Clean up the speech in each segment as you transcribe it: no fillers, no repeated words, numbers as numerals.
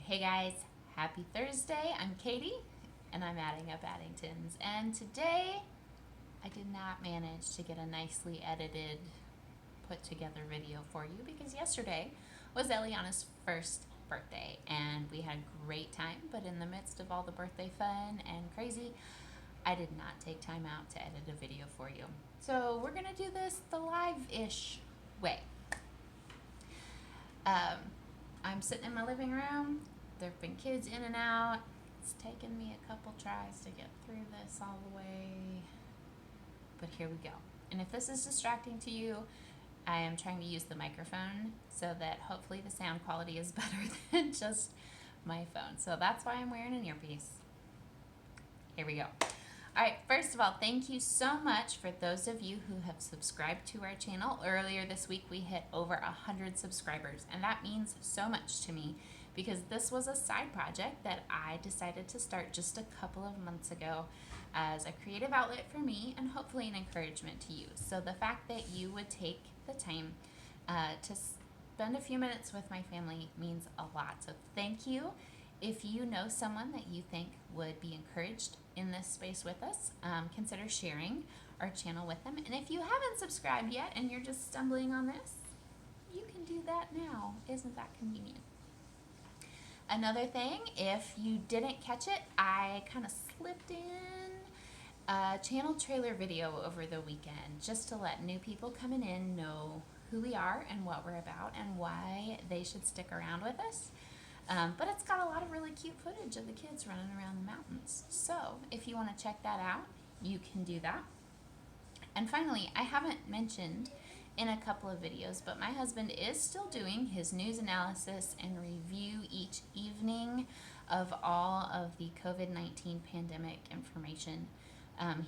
Hey guys, happy Thursday. I'm Katie and I'm adding up Addingtons. And today I did not manage to get a nicely edited, put together video for you because yesterday was Elyonah's first birthday and we had a great time, but in the midst of all the birthday fun and crazy, I did not take time out to edit a video for you. So we're going to do this the live-ish way. I'm sitting in my living room. There have been kids in and out. It's taken me a couple tries to get through this all the way, but here we go. And if this is distracting to you, I am trying to use the microphone so that hopefully the sound quality is better than just my phone. So that's why I'm wearing an earpiece. Here we go. All right, first of all, thank you so much for those of you who have subscribed to our channel. Earlier this week, we hit over 100 subscribers, and that means so much to me because this was a side project that I decided to start just a couple of months ago as a creative outlet for me and hopefully an encouragement to you. So the fact that you would take the time to spend a few minutes with my family means a lot. So thank you. If you know someone that you think would be encouraged in this space with us, consider sharing our channel with them. And if you haven't subscribed yet and you're just stumbling on this, you can do that now. Isn't that convenient? Another thing, if you didn't catch it, I kind of slipped in a channel trailer video over the weekend just to let new people coming in know who we are and what we're about and why they should stick around with us. But it's got a lot of really cute footage of the kids running around the mountains. So if you want to check that out, you can do that. And finally, I haven't mentioned in a couple of videos, but my husband is still doing his news analysis and review each evening of all of the COVID-19 pandemic information.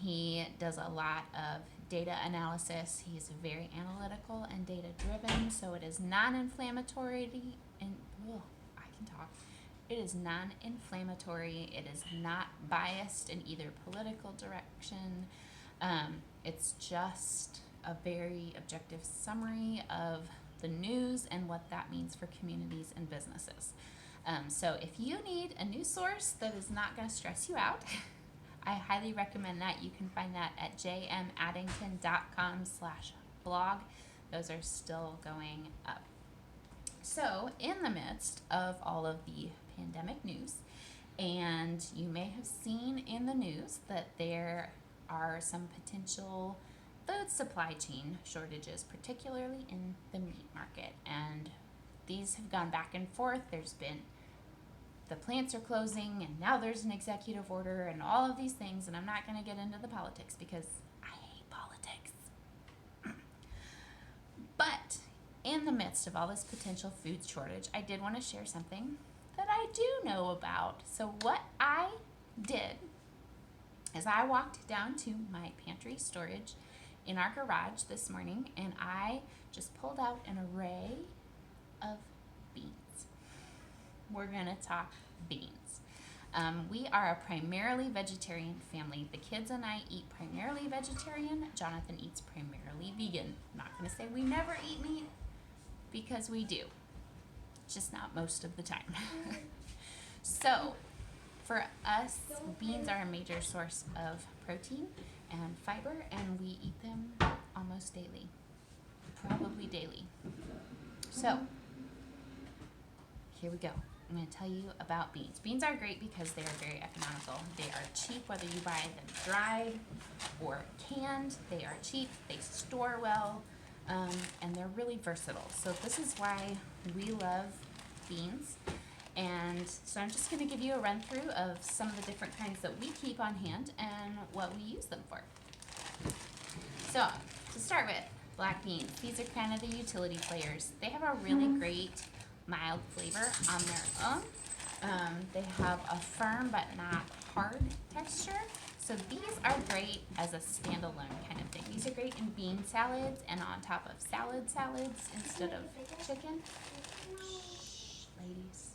He does a lot of data analysis. He's very analytical and data driven, so it is non-inflammatory and talk. It is non-inflammatory. It is not biased in either political direction. It's just a very objective summary of the news and what that means for communities and businesses. So if you need a news source that is not going to stress you out, I highly recommend that. You can find that at jmaddington.com/blog. Those are still going up. So, in the midst of all of the pandemic news, and you may have seen in the news that there are some potential food supply chain shortages, particularly in the meat market. And these have gone back and forth. There's been the plants are closing, and now there's an executive order, and all of these things. And I'm not going to get into the politics because I hate politics. But in the midst of all this potential food shortage, I did want to share something that I do know about. So what I did is I walked down to my pantry storage in our garage this morning and I just pulled out an array of beans. We're going to talk beans. We are a primarily vegetarian family. The kids and I eat primarily vegetarian. Jonathan eats primarily vegan. I'm not going to say we never eat meat, because we do, just not most of the time. So for us, beans are a major source of protein and fiber, and we eat them almost daily, probably daily. So here we go. I'm going to tell you about beans. Beans are great because they are very economical. They are cheap whether you buy them dried or canned. They are cheap, they store well, and they're really versatile. So this is why we love beans. And so I'm just going to give you a run through of some of the different kinds that we keep on hand and what we use them for. So to start with, black beans. These are kind of the utility players. They have a really great mild flavor on their own. They have a firm but not hard texture. So these are great as a standalone kind of thing. These are great in bean salads and on top of salads instead of chicken. Shh, ladies.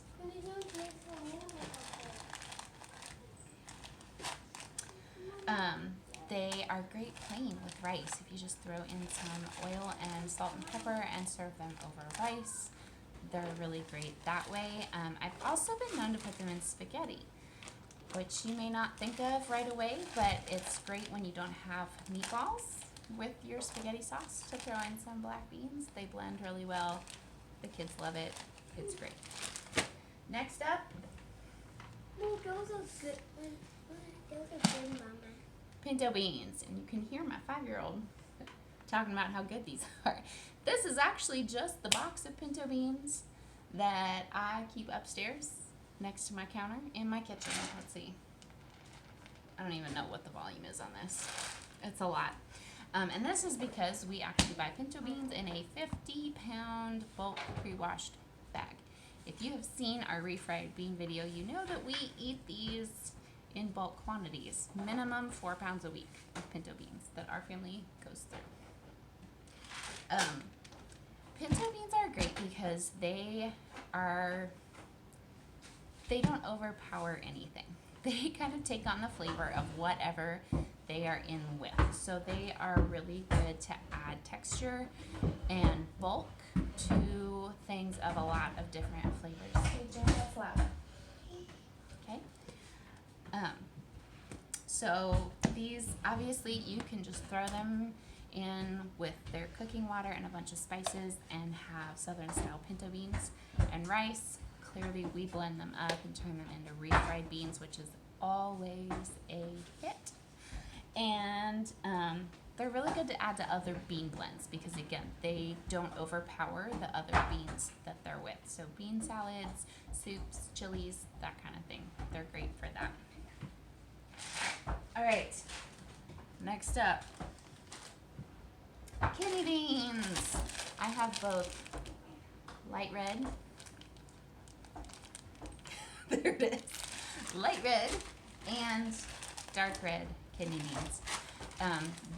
They are great plain with rice. If you just throw in some oil and salt and pepper and serve them over rice, they're really great that way. I've also been known to put them in spaghetti, which you may not think of right away, but it's great when you don't have meatballs with your spaghetti sauce to throw in some black beans. They blend really well. The kids love it. It's great. Next up, No, those are good. Those are good, Mama. pinto beans. And you can hear my 5-year-old talking about how good these are. This is actually just the box of pinto beans that I keep upstairs next to my counter in my kitchen. Let's see. I don't even know what the volume is on this. It's a lot. And this is because we actually buy pinto beans in a 50-pound bulk pre-washed bag. If you have seen our refried bean video, you know that we eat these in bulk quantities, minimum 4 pounds a week of pinto beans that our family goes through. Pinto beans are great because they don't overpower anything. They kind of take on the flavor of whatever they are in with. So they are really good to add texture and bulk to things of a lot of different flavors. Hey, Jen, that's loud. Okay. So these, obviously, you can just throw them in with their cooking water and a bunch of spices and have Southern style pinto beans and rice. Clearly, we blend them up and turn them into refried beans, which is always a hit. And they're really good to add to other bean blends because, again, they don't overpower the other beans that they're with. So bean salads, soups, chilies, that kind of thing. They're great for that. All right, next up, kidney beans. I have both light red, there it is, light red and dark red kidney beans.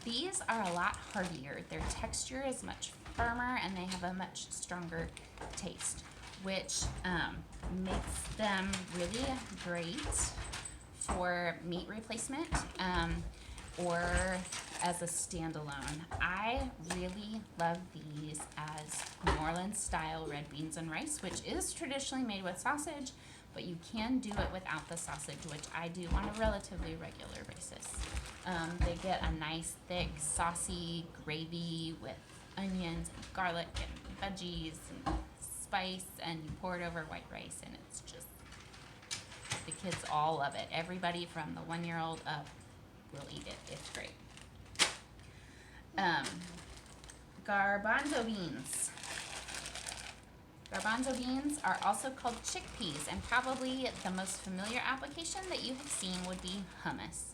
These are a lot heartier. Their texture is much firmer and they have a much stronger taste, which makes them really great for meat replacement or as a standalone. I really love these as New Orleans style red beans and rice, which is traditionally made with sausage, but you can do it without the sausage, which I do on a relatively regular basis. They get a nice thick saucy gravy with onions and garlic and veggies and spice, and you pour it over white rice, and it's just, the kids all love it. Everybody from the 1-year-old up will eat it. It's great. Garbanzo beans. Garbanzo beans are also called chickpeas, and probably the most familiar application that you have seen would be hummus.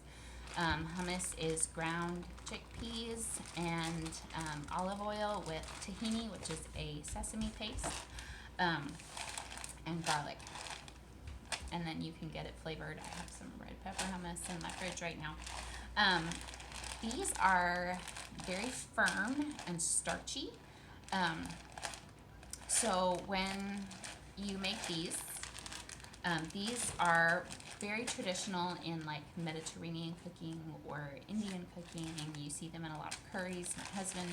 Hummus is ground chickpeas and olive oil with tahini, which is a sesame paste, and garlic. And then you can get it flavored. I have some red pepper hummus in my fridge right now. These are very firm and starchy. So when you make these are very traditional in like Mediterranean cooking or Indian cooking. You see them in a lot of curries. My husband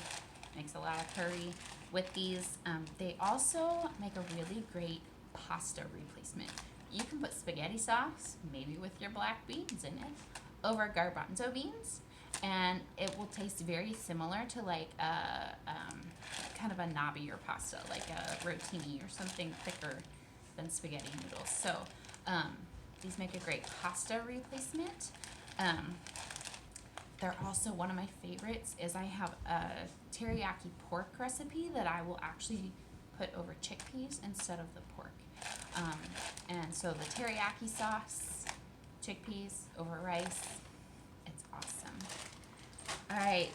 makes a lot of curry with these. They also make a really great pasta replacement. You can put spaghetti sauce, maybe with your black beans in it, over garbanzo beans, and it will taste very similar to like a kind of a knobbier pasta, like a rotini or something thicker than spaghetti noodles. So these make a great pasta replacement. They're also, one of my favorites is I have a teriyaki pork recipe that I will actually put over chickpeas instead of the pork. And so the teriyaki sauce, chickpeas over rice, it's awesome. All right,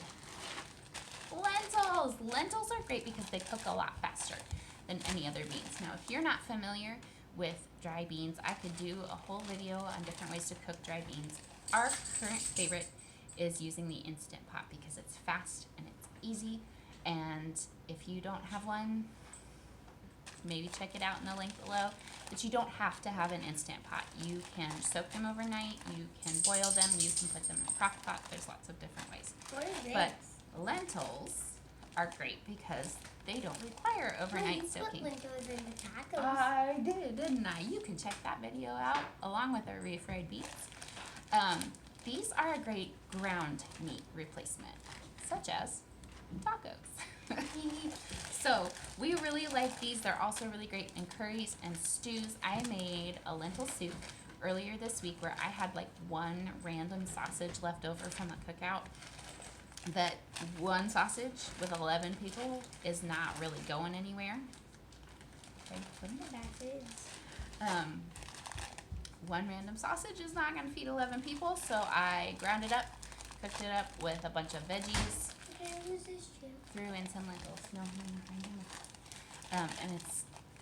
lentils. Lentils are great because they cook a lot faster than any other beans. Now, if you're not familiar with dry beans, I could do a whole video on different ways to cook dry beans. Our current favorite is using the Instant Pot because it's fast and it's easy. And if you don't have one, maybe check it out in the link below. But you don't have to have an Instant Pot. You can soak them overnight, you can boil them, you can put them in a crock pot. There's lots of different ways. What is this? But lentils are great because they don't require overnight you soaking. put lentils in the tacos. I did, didn't I? You can check that video out along with our refried beans. These are a great ground meat replacement, such as tacos. So we really like these. They're also really great in curries and stews. I made a lentil soup earlier this week where I had like one random sausage left over from a cookout. That one sausage with 11 people is not really going anywhere. Okay, put 'em in. One random sausage is not going to feed 11 people, so I ground it up, cooked it up with a bunch of veggies, Okay, who's this chip? threw in some lentils. No. And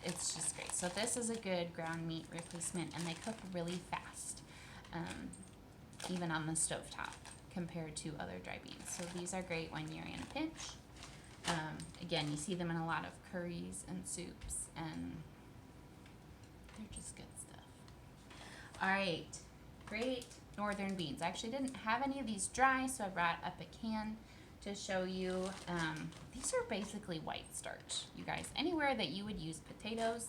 it's just great. So this is a good ground meat replacement, and they cook really fast, even on the stovetop compared to other dry beans. So these are great when you're in a pinch. Again, you see them in a lot of curries and soups, and they're just good stuff. All right, great northern beans. I actually didn't have any of these dry, so I brought up a can to show you. These are basically white starch, you guys. Anywhere that you would use potatoes,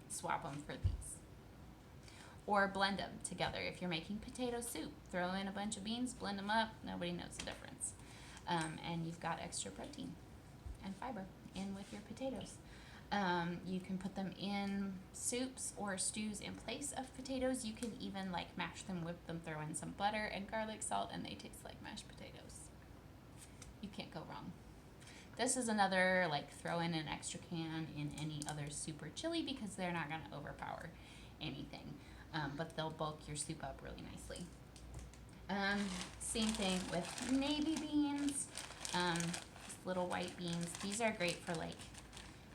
swap them for these. Or blend them together. If you're making potato soup, throw in a bunch of beans, blend them up, nobody knows the difference. And you've got extra protein and fiber in with your potatoes. You can put them in soups or stews in place of potatoes. You can even like mash them, whip them, throw in some butter and garlic salt, and they taste like mashed potatoes. You can't go wrong. This is another like throw in an extra can in any other soup or chili because they're not going to overpower anything. But they'll bulk your soup up really nicely. Same thing with navy beans, little white beans. These are great for like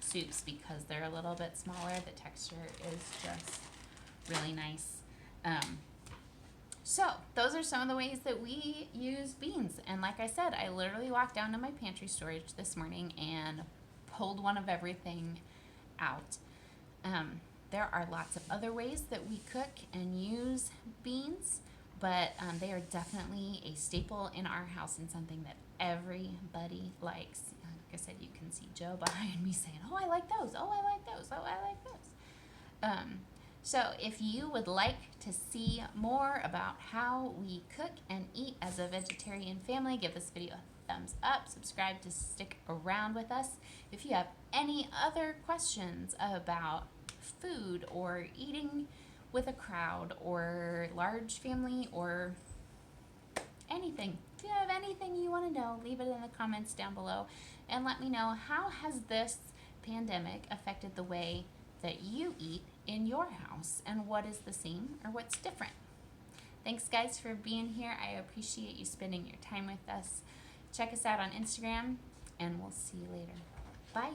soups because they're a little bit smaller. The texture is just really nice. So those are some of the ways that we use beans. And like I said, I literally walked down to my pantry storage this morning and pulled one of everything out. There are lots of other ways that we cook and use beans, but they are definitely a staple in our house and something that everybody likes. Like I said, you can see Joe behind me saying, "Oh, I like those. Oh, I like those. Oh, I like those." So if you would like to see more about how we cook and eat as a vegetarian family, give this video a thumbs up, subscribe to stick around with us. If you have any other questions about food or eating with a crowd or large family or anything, if you have anything you want to know, leave it in the comments down below and let me know, how has this pandemic affected the way that you eat in your house, and what is the same or what's different? Thanks guys for being here. I appreciate you spending your time with us. Check us out on Instagram, and we'll see you later. Bye.